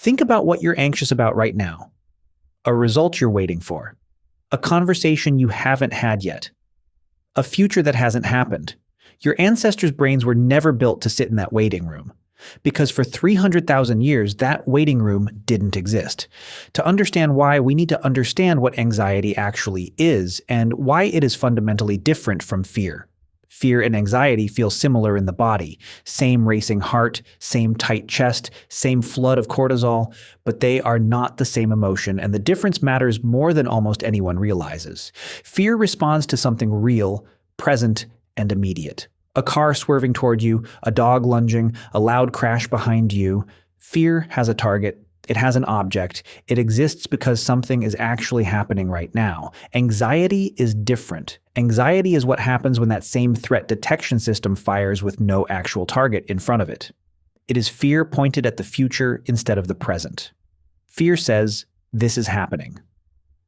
Think about what you're anxious about right now, a result you're waiting for, a conversation you haven't had yet, a future that hasn't happened. Your ancestors' brains were never built to sit in that waiting room, because for 300,000 years, that waiting room didn't exist. To understand why, we need to understand what anxiety actually is and why it is fundamentally different from fear. Fear and anxiety feel similar in the body. Same racing heart, same tight chest, same flood of cortisol, but they are not the same emotion, and the difference matters more than almost anyone realizes. Fear responds to something real, present, and immediate. A car swerving toward you, a dog lunging, a loud crash behind you. Fear has a target. It has an object. It exists because something is actually happening right now. Anxiety is different. Anxiety is what happens when that same threat detection system fires with no actual target in front of it. It is fear pointed at the future instead of the present. Fear says, this is happening.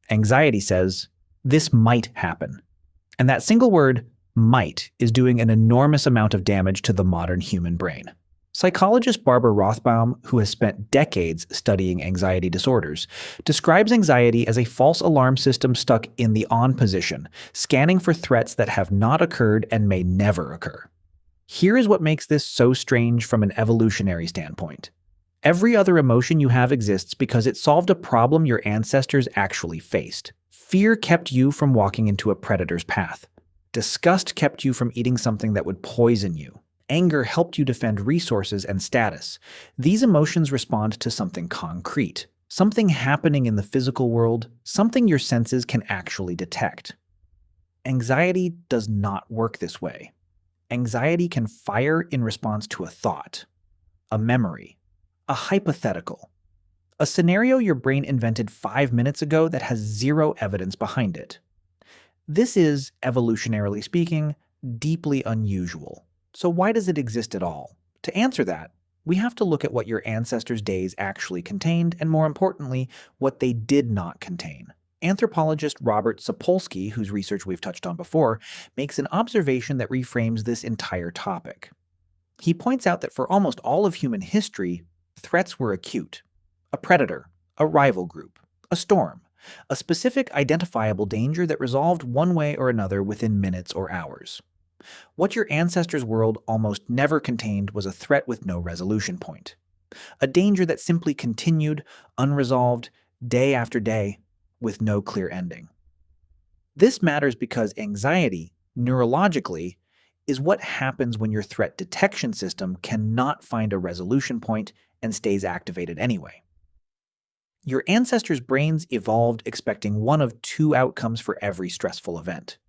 Anxiety says, this might happen. And that single word, might, is doing an enormous amount of damage to the modern human brain. Psychologist Barbara Rothbaum, who has spent decades studying anxiety disorders, describes anxiety as a false alarm system stuck in the on position, scanning for threats that have not occurred and may never occur. Here is what makes this so strange from an evolutionary standpoint. Every other emotion you have exists because it solved a problem your ancestors actually faced. Fear kept you from walking into a predator's path. Disgust kept you from eating something that would poison you. Anger helped you defend resources and status. These emotions respond to something concrete, something happening in the physical world, something your senses can actually detect. Anxiety does not work this way. Anxiety can fire in response to a thought, a memory, a hypothetical, a scenario your brain invented 5 minutes ago that has zero evidence behind it. This is, evolutionarily speaking, deeply unusual. So why does it exist at all? To answer that, we have to look at what your ancestors' days actually contained, and more importantly, what they did not contain. Anthropologist Robert Sapolsky, whose research we've touched on before, makes an observation that reframes this entire topic. He points out that for almost all of human history, threats were acute. A predator, a rival group, a storm, a specific identifiable danger that resolved one way or another within minutes or hours. What your ancestors' world almost never contained was a threat with no resolution point. A danger that simply continued, unresolved, day after day, with no clear ending. This matters because anxiety, neurologically, is what happens when your threat detection system cannot find a resolution point and stays activated anyway. Your ancestors' brains evolved expecting one of two outcomes for every stressful event.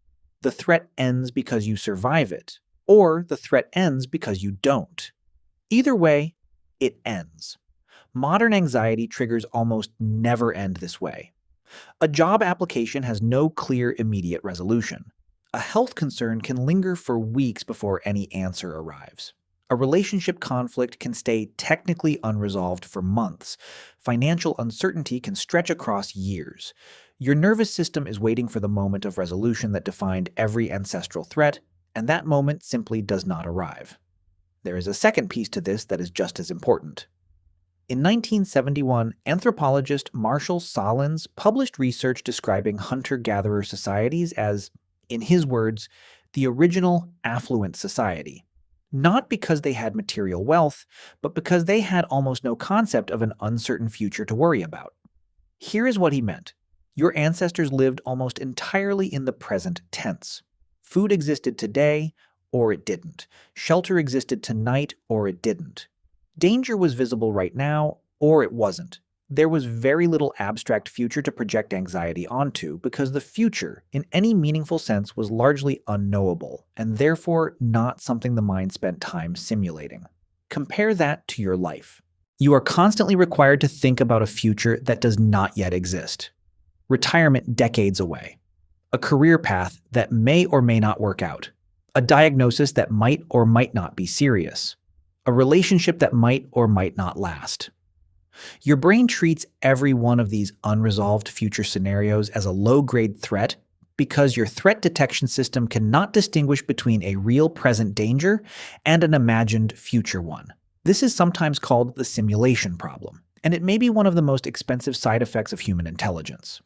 The threat ends because you survive it, or the threat ends because you don't. Either way, it ends. Modern anxiety triggers almost never end this way. A job application has no clear immediate resolution. A health concern can linger for weeks before any answer arrives. A relationship conflict can stay technically unresolved for months. Financial uncertainty can stretch across years. Your nervous system is waiting for the moment of resolution that defined every ancestral threat, and that moment simply does not arrive. There is a second piece to this that is just as important. In 1971, anthropologist Marshall Sahlins published research describing hunter-gatherer societies as, in his words, the original affluent society. Not because they had material wealth, but because they had almost no concept of an uncertain future to worry about. Here is what he meant. Your ancestors lived almost entirely in the present tense. Food existed today, or it didn't. Shelter existed tonight, or it didn't. Danger was visible right now, or it wasn't. There was very little abstract future to project anxiety onto because the future, in any meaningful sense, was largely unknowable, and therefore not something the mind spent time simulating. Compare that to your life. You are constantly required to think about a future that does not yet exist. Retirement decades away. A career path that may or may not work out. A diagnosis that might or might not be serious. A relationship that might or might not last. Your brain treats every one of these unresolved future scenarios as a low-grade threat because your threat detection system cannot distinguish between a real present danger and an imagined future one. This is sometimes called the simulation problem. And it may be one of the most expensive side effects of human intelligence.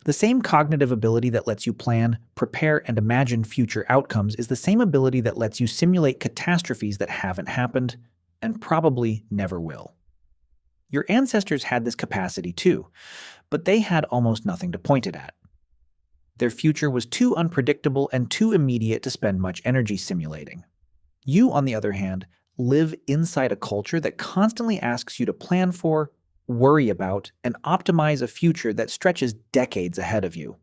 The same cognitive ability that lets you plan, prepare, and imagine future outcomes is the same ability that lets you simulate catastrophes that haven't happened and probably never will. Your ancestors had this capacity too, but they had almost nothing to point it at. Their future was too unpredictable and too immediate to spend much energy simulating. You, on the other hand, live inside a culture that constantly asks you to plan for, worry about, and optimize a future that stretches decades ahead of you.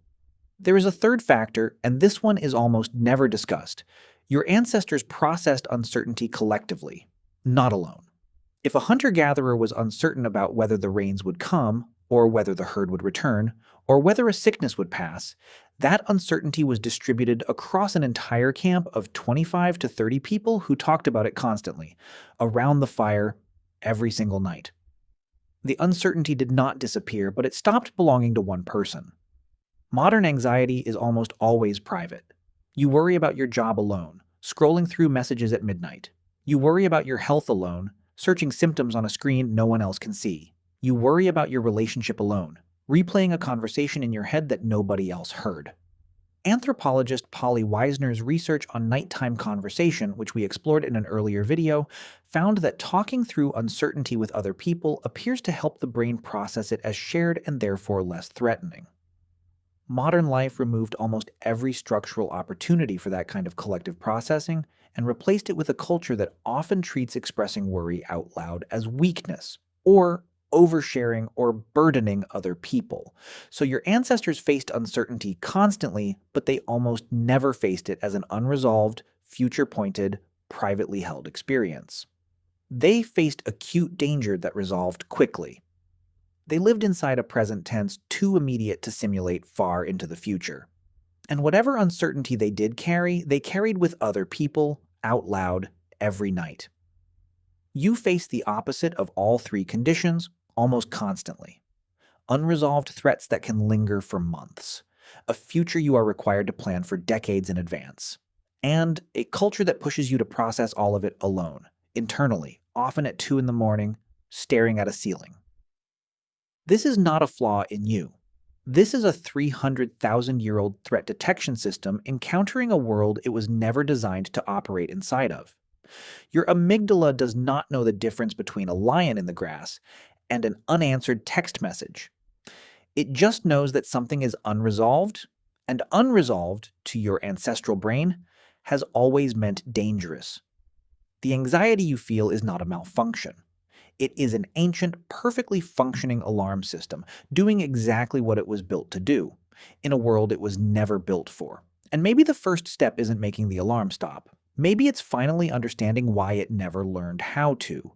There is a third factor, and this one is almost never discussed. Your ancestors processed uncertainty collectively, not alone. If a hunter-gatherer was uncertain about whether the rains would come, or whether the herd would return, or whether a sickness would pass, that uncertainty was distributed across an entire camp of 25 to 30 people who talked about it constantly, around the fire, every single night. The uncertainty did not disappear, but it stopped belonging to one person. Modern anxiety is almost always private. You worry about your job alone, scrolling through messages at midnight. You worry about your health alone, searching symptoms on a screen no one else can see. You worry about your relationship alone, replaying a conversation in your head that nobody else heard. Anthropologist Polly Wiesner's research on nighttime conversation, which we explored in an earlier video, found that talking through uncertainty with other people appears to help the brain process it as shared and therefore less threatening. Modern life removed almost every structural opportunity for that kind of collective processing and replaced it with a culture that often treats expressing worry out loud as weakness, or oversharing or burdening other people. So your ancestors faced uncertainty constantly, but they almost never faced it as an unresolved, future-pointed, privately held experience. They faced acute danger that resolved quickly. They lived inside a present tense too immediate to simulate far into the future. And whatever uncertainty they did carry, they carried with other people, out loud, every night. You face the opposite of all three conditions almost constantly. Unresolved threats that can linger for months. A future you are required to plan for decades in advance. And a culture that pushes you to process all of it alone, internally, often at 2 a.m, staring at a ceiling. This is not a flaw in you. This is a 300,000-year-old threat detection system encountering a world it was never designed to operate inside of. Your amygdala does not know the difference between a lion in the grass and an unanswered text message. It just knows that something is unresolved, and unresolved, to your ancestral brain, has always meant dangerous. The anxiety you feel is not a malfunction. It is an ancient, perfectly functioning alarm system, doing exactly what it was built to do, in a world it was never built for. And maybe the first step isn't making the alarm stop. Maybe it's finally understanding why it never learned how to.